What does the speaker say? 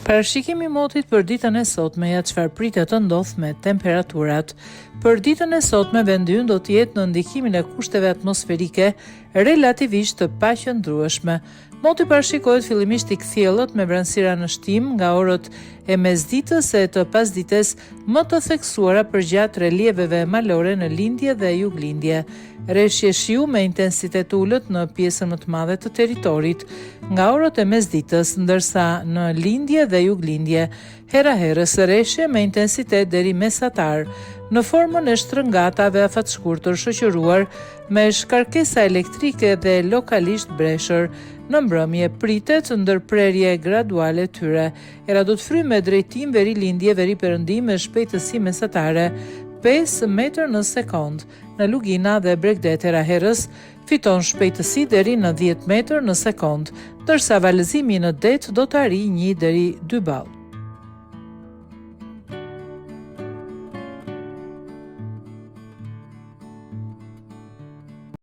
Parashikimi i motit për ditën e sotme ja çfarë pritet të ndodh me temperaturat. Për ditën e sotme vendi ynë do të jetë në ndikimin e kushteve atmosferike relativisht të paqëndrueshme. Moti parashikohet fillimisht i kthjellët me vranësira në shtim nga orët e mesditës e të pasdites më të theksuara përgjatë relieveve malore në lindje dhe juglindje. Rreshje shiu me intensitet ulët në pjesën më të madhe të territorit nga orët e mesditës, ndërsa në lindje dhe juglindje hera-herës rreshje me intensitet deri mesatar, në formën e shtrëngatave afatshkurtër shoqëruar me shkarkesa elektrike dhe lokalisht breshër. Në mbrëmje pritet ndërprerje graduale tyre. Era do të fryjë me drejtim veri lindje veri perëndim me shpejtësi mesatare 5 metër në sekond. Në Lugina dhe Bregdet hera-herës fiton shpejtësi deri në 10 metër në sekond, ndërsa valëzimi në det do të arrijë 1 deri 2 ball.